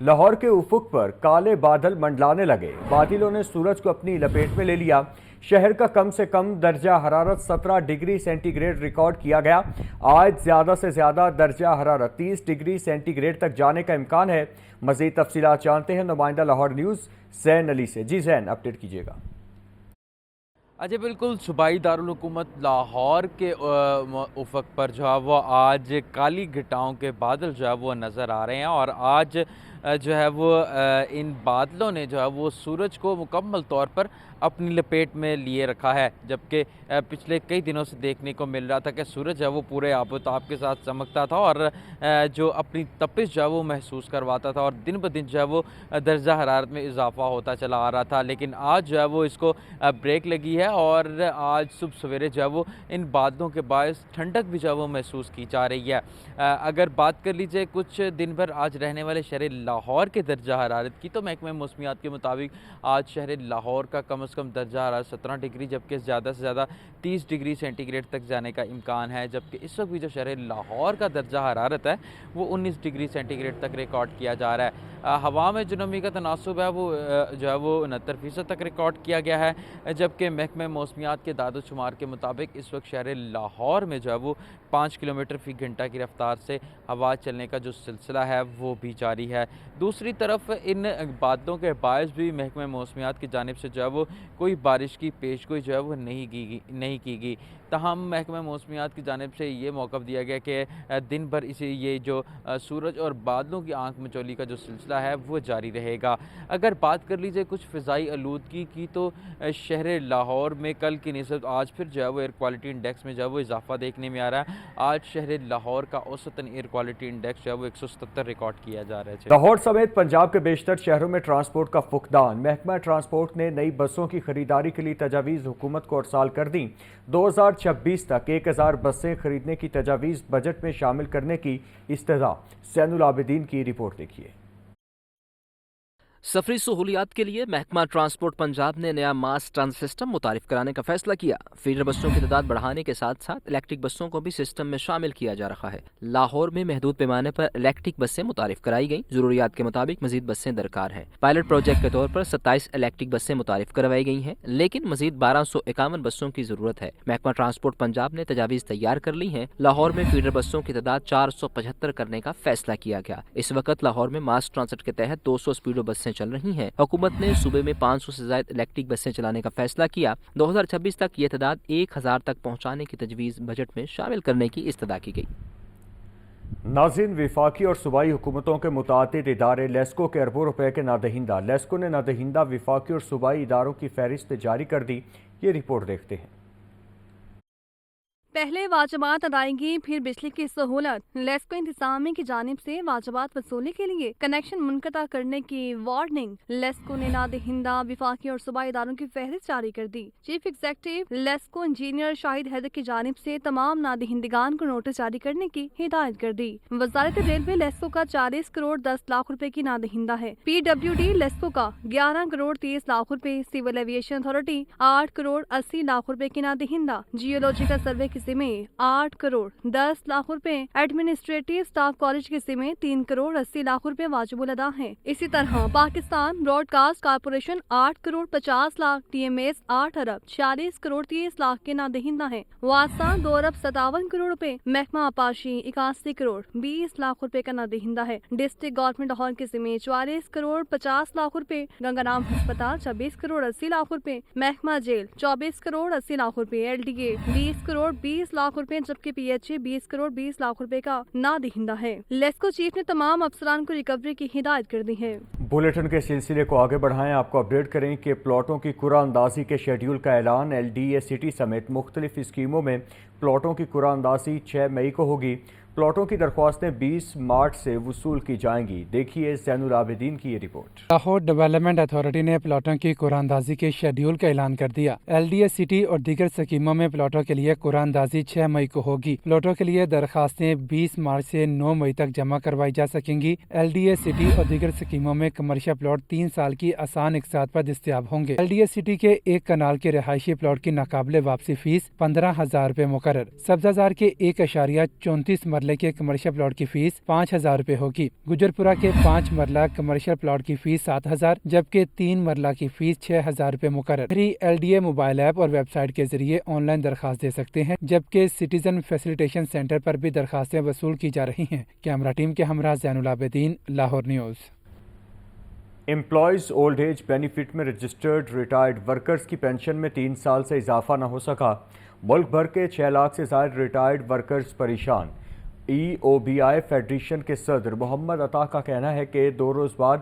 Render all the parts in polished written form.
लाहौर के उफुक पर काले बादल मंडलाने लगे। बादलों ने सूरज को अपनी लपेट में ले लिया। शहर का कम से कम दर्जा हरारत 17 डिग्री सेंटीग्रेड रिकॉर्ड किया गया। आज ज़्यादा से ज़्यादा दर्जा हरारत 30 डिग्री सेंटीग्रेड तक जाने का इम्कान है। मज़ीद तफसीलात जानते हैं नुमाइंदा लाहौर न्यूज़ ज़ैन अली से। जी ज़ैन, अपडेट कीजिएगा। अजय, बिल्कुल सूबाई दारुल हुकूमत लाहौर के उफक पर जो है वो आज काली घटाओं के बादल जो है वो नज़र आ रहे हैं और आज जो है वो इन बादलों ने जो है वो सूरज को मुकम्मल तौर पर अपनी लपेट में लिए रखा है, जबकि पिछले कई दिनों से देखने को मिल रहा था कि सूरज है वो पूरे आबोताब के साथ चमकता था और जो अपनी तपिश जो है वो महसूस करवाता था और दिन ब दिन जो है वो दर्जा हरारत में इजाफा होता चला आ रहा था। लेकिन आज जो है वो इसको ब्रेक लगी है और आज सुबह सवेरे जो है वो इन बादलों के बायस ठंडक भी जो है वो महसूस की जा रही है। अगर बात कर लीजिए कुछ दिन भर आज रहने वाले शहर लाहौर के दर्जा हरारत की, तो महकमे मौसमियात के मुताबिक आज शहर लाहौर का कम से कम दर्जा हरारत 17 डिग्री जबकि ज़्यादा से ज़्यादा 30 डिग्री सेंटीग्रेड तक जाने का इम्कान है। जबकि इस वक्त भी जो शहर लाहौर का दर्जा हरारत है वो 19 डिग्री सेंटीग्रेड तक रिकॉर्ड किया जा रहा है। हवा में जो नमी का तनासुब है वो जो है वो 69% तक रिकॉर्ड किया गया है। जबकि महकमे मौसमियात के दादोशुमार के मुताबिक इस वक्त शहर लाहौर में जो है वो 5 किलोमीटर फी घंटा की रफ्तार से हवा चलने का जो सिलसिला है वो भी जारी है। दूसरी तरफ इन बादलों के बायस भी महकमे मौसमियात की जानिब से जो है वो कोई बारिश की पेशगोई जो है वो नहीं की गई। तहम महकमे मौसमियात की जानिब से ये मौक़िफ़ दिया गया कि दिन भर इसी ये जो सूरज और बादलों की आंख मचौली का जो सिलसिला है वो जारी रहेगा। अगर बात कर लीजिए कुछ फ़िज़ाई आलूदगी की, तो शहर लाहौर में कल की निस्बत आज फिर जो है वो एयर क्वालिटी इंडेक्स में जो है वो इजाफा देखने में आ रहा है। आज शहर लाहौर का औसतन एयर क्वालिटी इंडेक्स जो है वो 177 रिकॉर्ड किया जा रहा है। लाहौर समेत पंजाब के बेशतर शहरों में ट्रांसपोर्ट का फुकदान। महकमा ट्रांसपोर्ट ने नई बसों की खरीदारी के लिए तजावीज़ हुकूमत को अरसाल कर दी। 2026 तक 1000 बसें खरीदने की तजावीज़ बजट में शामिल करने की इस्तदा। ज़ैनुल आबिदीन की रिपोर्ट देखिए। सफरी सहूलियात के लिए महकमा ट्रांसपोर्ट पंजाब ने नया मास ट्रांस सिस्टम मुतारिफ कराने का फैसला किया। फीडर बसों की तादाद बढ़ाने के साथ साथ इलेक्ट्रिक बसों को भी सिस्टम में शामिल किया जा रहा है। लाहौर में महदूद पैमाने पर इलेक्ट्रिक बसें मुतारिफ कराई गई। जरूरियात के मुताबिक मजीद बसें दरकार हैं। पायलट प्रोजेक्ट के तौर पर 27 इलेक्ट्रिक बसें मुतारिफ करवाई गई हैं, लेकिन मजीद 1251 बसों की जरूरत है। महकमा ट्रांसपोर्ट पंजाब ने तजावीज़ तैयार कर ली हैं। लाहौर में फीडर बसों की तादाद 475 करने का फैसला किया गया। इस वक्त लाहौर में मास ट्रांसिट के तहत 200 स्पीडो बसें चल रही हैं। हुकूमत ने सूबे में 500 से ज्यादा इलेक्ट्रिक बसें चलाने का फैसला किया। 2026 तक ये तादाद 1000 तक पहुंचाने की तजवीज़ बजट में शामिल करने की इस्तदा की गई। नाज़रीन, विफाकी और सूबाई हुकूमतों के मुतादिद इदारे लेस्को के अरबों रुपए के नादहिंदा। लेस्को ने नादहिंदा विफाकी और सूबाई इदारों की फहरिस्त जारी कर दी। ये रिपोर्ट देखते हैं। पहले वाजबात अदायगी, फिर बिजली की सहूलत। लेस्को इंतजामिया की जानिब से वाजबात वसूली के लिए कनेक्शन मुनक़ता करने की वार्निंग। लेस्को ने नादहिंदा विफाकी और सूबाई इदारों की फहरिस्त जारी कर दी। Chief executive LESCO engineer Shahid Haider की जानिब से तमाम नादहिंदगान को नोटिस जारी करने की हिदायत कर दी। वजारत रेलवे लेस्को का 40 करोड़ 10 लाख रुपए की नादहिंदा है। PWD लेस्को का 11 करोड़ 30 लाख रुपए, civil aviation authority 8 crore 80 lakh रुपए की नादहिंदा, जियोलॉजिकल सर्वे की में 8 करोड़ 10 लाख रुपए, एडमिनिस्ट्रेटिव स्टाफ कॉलेज की सिमें 3 करोड़ 80 लाख रुपए वाजिबुल अदा है। इसी तरह Pakistan broadcast corporation 8 crore 50 lakh, TMS 8 अरब 40 करोड़ 30 लाख के नादहिंदा है। वासा 2 अरब 57 करोड़ रुपए, महकमा आपाशी 81 करोड़ 20 लाख रुपए का नादहिंदा है। डिस्ट्रिक्ट गवर्नमेंट हॉल की सिमें 44 करोड़ 50 लाख रुपए, गंगाराम अस्पताल 26 करोड़ 80 लाख रुपए, महकमा जेल 24 करोड़ 80 लाख रुपए, LDA 20 करोड़ 20 लाख रुपए, जबकि PHA 20 करोड़ 20 लाख रुपए का नादहिंदा है। लेस्को चीफ ने तमाम अफसरान को रिकवरी की हिदायत कर दी है। बुलेटिन के सिलसिले को आगे बढ़ाएं। आपको अपडेट करें कि प्लॉटों की कुरा अंदाजी के शेड्यूल का ऐलान। LDA सिटी समेत मुख्तलिफ स्कीमों में प्लॉटों की कुरा अंदाजी 6 मई को होगी। प्लॉटों की दरख्वास्तें 20 मार्च से वसूल की जाएंगी। देखिए ज़ैनुल आबिदीन की ये रिपोर्ट। लाहौर डेवलपमेंट अथॉरिटी ने प्लॉटों की कुरानंदाजी के शेड्यूल का ऐलान कर दिया। LDA सिटी और दीगर स्कीमों में प्लॉटों के लिए कुरानंदाजी 6 मई को होगी। प्लॉटों के लिए दरखास्तें 20 मार्च से 9 मई तक जमा करवाई जा सकेंगी। LDA सिटी और दीगर स्कीमों में कमर्शियल प्लॉट 3 साल की आसान इकसात पर दस्तयाब होंगे। LDA सिटी के एक कनाल के रहायशी प्लॉट की नाकाबिले वापसी फीस 15,000 रुपए मुकर्रर। सब्जाजार के 1.34 مرلے کے کمرشل پلاٹ کی فیس 5,000 روپے ہوگی۔ گجرپورہ کے 5 مرلہ کمرشل پلاٹ کی فیس 7,000 جبکہ 3 مرلہ کی فیس 6,000 روپے مقرر۔ LDA موبائل ایپ اور ویب سائٹ کے ذریعے آن لائن درخواست دے سکتے ہیں جبکہ سٹیزن فیسیلیٹیشن سینٹر پر بھی درخواستیں وصول کی جا رہی ہیں۔ کیمرہ ٹیم کے ہمراہ Zain ul-Abidin, Lahore news. Employees old age benefit میں رجسٹرڈ ریٹائرڈ ورکرز کی پینشن میں 3 سال سے اضافہ نہ ہو سکا۔ ملک بھر کے 6 لاکھ سے زائد ریٹائرڈ ورکرز پریشان۔ EOBI فیڈریشن کے صدر محمد عطا کا کہنا ہے کہ 2 روز بعد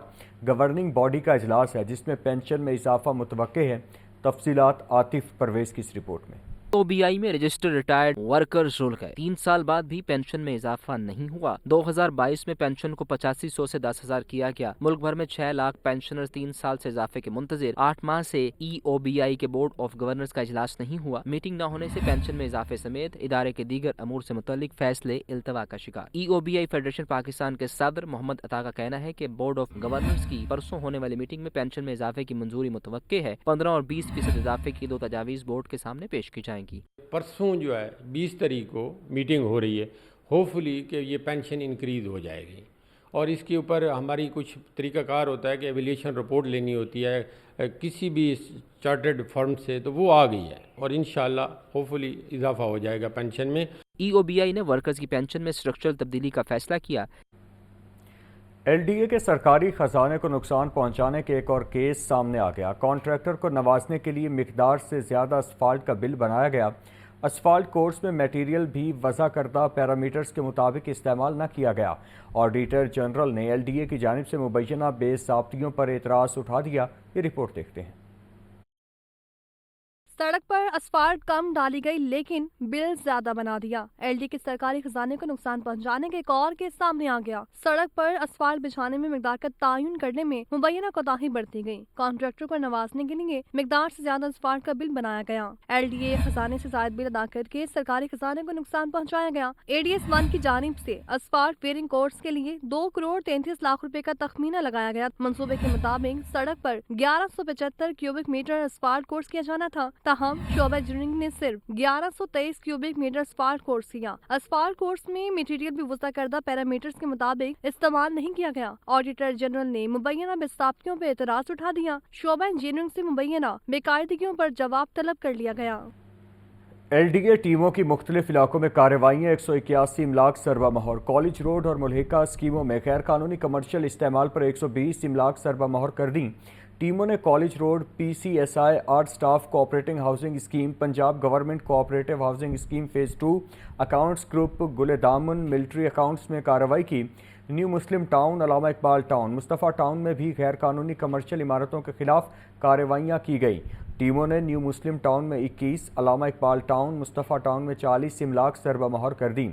گورننگ باڈی کا اجلاس ہے جس میں پینشن میں اضافہ متوقع ہے۔ تفصیلات عاطف پرویز کی اس رپورٹ میں۔ OBI میں رجسٹر ریٹائرڈ ورکرز رول گئے، 3 سال بعد بھی پینشن میں اضافہ نہیں ہوا۔ 2022 میں پینشن کو 8500 سے 10,000 کیا گیا۔ ملک بھر میں 6 لاکھ پینشنرز 3 سال سے اضافے کے منتظر۔ 8 ماہ سے EOBI کے بورڈ آف گورنرز کا اجلاس نہیں ہوا۔ میٹنگ نہ ہونے سے پینشن میں اضافے سمیت ادارے کے دیگر امور سے متعلق فیصلے التوا کا شکار۔ EOBI فیڈریشن پاکستان کے صدر محمد عطا کا کہنا ہے کہ بورڈ آف گورنرز کی پرسوں ہونے والی میٹنگ میں پینشن میں اضافے کی منظوری متوقع ہے۔ 15 اور 20% اضافے کی 2 تجاویز بورڈ کے سامنے پیش کی جائیں گی۔ پرسوں جو ہے 20 تاریخ کو میٹنگ ہو رہی ہے، ہوپ فلی کہ یہ پینشن انکریز ہو جائے گی، اور اس کے اوپر ہماری کچھ طریقہ کار ہوتا ہے کہ ایویلیشن رپورٹ لینی ہوتی ہے کسی بھی چارٹرڈ فرم سے، تو وہ آ گئی ہے اور انشاءاللہ ہوپ فلی اضافہ ہو جائے گا پینشن میں۔ EOBI نے ورکرز کی پینشن میں اسٹرکچرل تبدیلی کا فیصلہ کیا۔ LDA کے سرکاری خزانے کو نقصان پہنچانے کے ایک اور کیس سامنے آ گیا۔ کانٹریکٹر کو نوازنے کے لیے مقدار سے زیادہ اسفالٹ کا بل بنایا گیا۔ اسفالٹ کورس میں میٹیریل بھی وضع کردہ پیرامیٹرز کے مطابق استعمال نہ کیا گیا۔ آڈیٹر جنرل نے LDA کی جانب سے مبینہ بے ضابطگیوں پر اعتراض اٹھا دیا۔ یہ رپورٹ دیکھتے ہیں۔ سڑک پر اسفالٹ کم ڈالی گئی لیکن بل زیادہ بنا دیا۔ LD کے سرکاری خزانے کو نقصان پہنچانے کے ایک اور کیس سامنے آ گیا۔ سڑک پر اسفالٹ بچھانے میں مقدار کا تعین کرنے میں مبینہ کوتاہی برتی گئی۔ کانٹریکٹر کو نوازنے کے لیے مقدار سے زیادہ اسفالٹ کا بل بنایا گیا۔ LDA خزانے سے زائد بل ادا کر کے سرکاری خزانے کو نقصان پہنچایا گیا۔ ADS-1 کی جانب سے اسفالٹ ویئرنگ کورس کے لیے 2 کروڑ 33 لاکھ روپے کا تخمینہ لگایا گیا۔ منصوبے کے مطابق سڑک پر 1175 کیوبک میٹر اسفالٹ کورس کیا جانا تھا، تاہم شعبہ انجینئرنگ نے صرف 1123 کیوبک میٹر اسفالٹ کورس کیا۔ اسفالٹ کورس میں میٹیریل بھی وضع کردہ پیرامیٹرز کے مطابق استعمال نہیں کیا گیا۔ آڈیٹر جنرل نے مبینہ بے ضابطگیوں پر اعتراض اٹھا دیا۔ شعبہ انجینئرنگ سے مبینہ بے قاعدگیوں پر جواب طلب کر لیا گیا۔ LDA ٹیموں کی مختلف علاقوں میں کارروائیاں 181 املاک ضربہ مہر۔ کالج روڈ اور ملحقہ اسکیموں میں غیر قانونی کمرشل استعمال پر 120 املاک ضربہ مہر کر دیں۔ ٹیموں نے college road PCSI art staff cooperating housing scheme, Punjab government cooperative housing scheme phase 2 accounts group Gul Daman military accounts میں کارروائی کی۔ نیو مسلم ٹاؤن، علامہ اقبال ٹاؤن، مصطفیٰ ٹاؤن میں بھی غیر قانونی کمرشل عمارتوں کے خلاف کارروائیاں کی گئی۔ ٹیموں نے نیو مسلم ٹاؤن میں 21، علامہ اقبال ٹاؤن، مصطفیٰ ٹاؤن میں 40 املاک ضربہ مہر کر دیں۔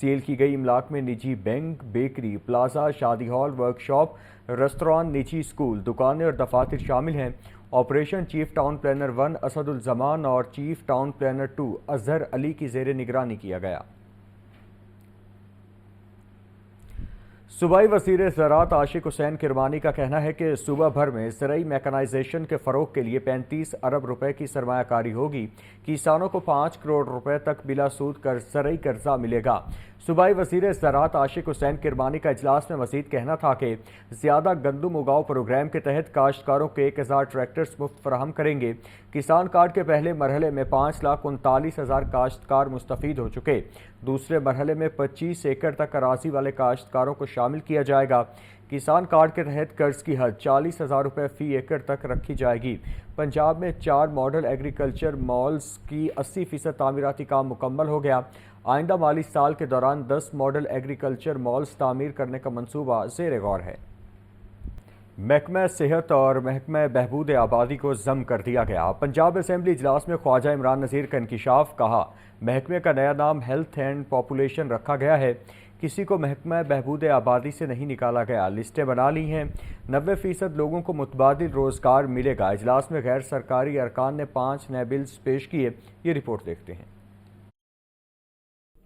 سیل کی گئی املاک میں نجی بینک، بیکری، پلازا، شادی ہال، ورک شاپ، ریستوران، نجی اسکول، دکانیں اور دفاتر شامل ہیں۔ Operation chief town planner 1 Asad الزمان اور chief town planner 2 Azhar Ali کی زیر نگرانی کیا گیا۔ صوبائی وزیر زراعت عاشق حسین کرمانی کا کہنا ہے کہ صوبہ بھر میں زرعی میکانائزیشن کے فروغ کے لیے 35 ارب روپے کی سرمایہ کاری ہوگی۔ کسانوں کو 5 کروڑ روپے تک بلا سود زرعی قرضہ ملے گا۔ صوبائی وزیر زراعت عاشق حسین کرمانی کا اجلاس میں مزید کہنا تھا کہ زیادہ گندم اگاؤ پروگرام کے تحت کاشتکاروں کے 1000 ٹریکٹرز مفت فراہم کریں گے۔ کسان کارڈ کے پہلے مرحلے میں 5,39,000 کاشتکار مستفید ہو چکے۔ دوسرے مرحلے میں 25 ایکڑ تک اراضی والے کاشتکاروں کو شامل کیا جائے گا۔ کسان کارڈ کے تحت قرض کی حد 40,000 روپے فی ایکڑ تک رکھی جائے گی۔ پنجاب میں 4 ماڈل ایگریکلچر مالز کی 80% تعمیراتی کام مکمل ہو گیا۔ آئندہ مالی سال کے دوران 10 ماڈل ایگریکلچر مالز تعمیر کرنے کا منصوبہ زیر غور ہے۔ محکمہ صحت اور محکمہ بہبود آبادی کو ضم کر دیا گیا۔ پنجاب اسمبلی اجلاس میں خواجہ عمران نذیر کا انکشاف، کہا محکمے کا نیا نام ہیلتھ اینڈ پاپولیشن رکھا گیا ہے، کسی کو محکمہ بہبود آبادی سے نہیں نکالا گیا، لسٹیں بنا لی ہیں، 90% لوگوں کو متبادل روزگار ملے گا۔ اجلاس میں غیر سرکاری ارکان نے 5 نئے بلز پیش کیے۔ یہ رپورٹ دیکھتے ہیں۔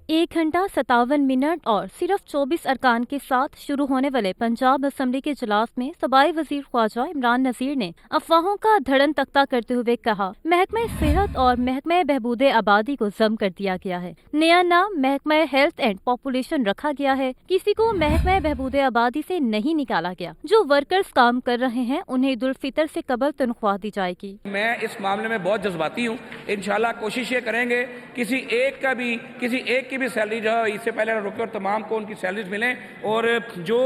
1 घंटा 57 मिनट और सिर्फ 24 अरकान के साथ शुरू होने वाले पंजाब असम्बली के इजलास में सूबाई वजीर ख्वाजा इमरान नज़ीर ने अफवाहों का धड़न तख्ता करते हुए कहा, महकमा सेहत और महकमा बहबूद आबादी को जम कर दिया गया है। नया नाम महकमा हेल्थ एंड पॉपुलेशन रखा गया है। किसी को महकमा बहबूद आबादी से नहीं निकाला गया। जो वर्कर्स काम कर रहे हैं उन्हें ईद उल फितर से कबल तनख्वाह दी जाएगी। मैं इस मामले में बहुत जज्बाती हूँ। इंशाल्लाह कोशिश ये करेंगे किसी एक की भी सैलरी जो है इससे पहले रुके और तमाम को उनकी सैलरीज मिलें। और जो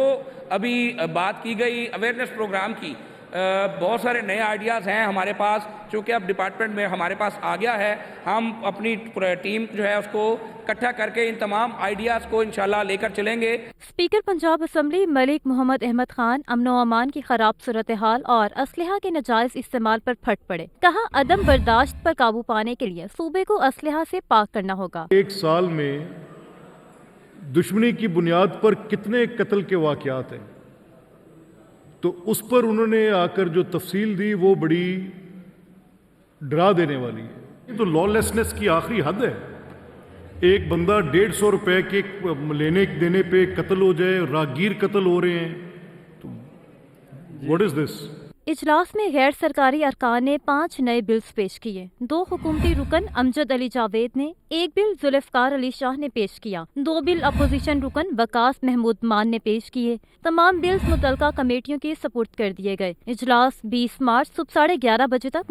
अभी बात की गई अवेयरनेस प्रोग्राम की, बहुत सारे नए आइडियाज़ हैं हमारे पास, चूँकि अब डिपार्टमेंट में हमारे पास आ गया है। हम अपनी टीम जो है उसको इकट्ठा करके इन तमाम आइडियाज़ को इंशाल्लाह लेकर चलेंगे। स्पीकर पंजाब असम्बली मलिक मोहम्मद अहमद खान अमन व अमान की खराब सूरत हाल और असलहा के नाजायज इस्तेमाल पर फट पड़े। कहा, अदम बर्दाश्त पर काबू पाने के लिए सूबे को असलहा से पाक करना होगा। एक साल में दुश्मनी की बुनियाद पर कितने कत्ल के वाक़यात हैं, तो उस पर उन्होंने आकर जो तफसील दी वो बड़ी डरा देने वाली है। ये तो लॉलेसनेस की आखिरी हद है। एक बंदा 150 रुपए के लेने देने पे कत्ल हो जाए, रागीर कत्ल हो रहे हैं, तो व्हाट इज दिस? इजलास में गैर सरकारी अरकान ने 5 नए बिल्स पेश किए। 2 हुकूमती रुकन अमजद अली जावेद ने, 1 बिल जुल्फकार अली शाह ने पेश किया। 2 बिल अपोजिशन रुकन वकास महमूद मान ने पेश किए। तमाम बिल्स मुतलका कमेटियों के सपुर्द कर दिए गए। इजलास 20 मार्च सुबह 11:30 बजे तक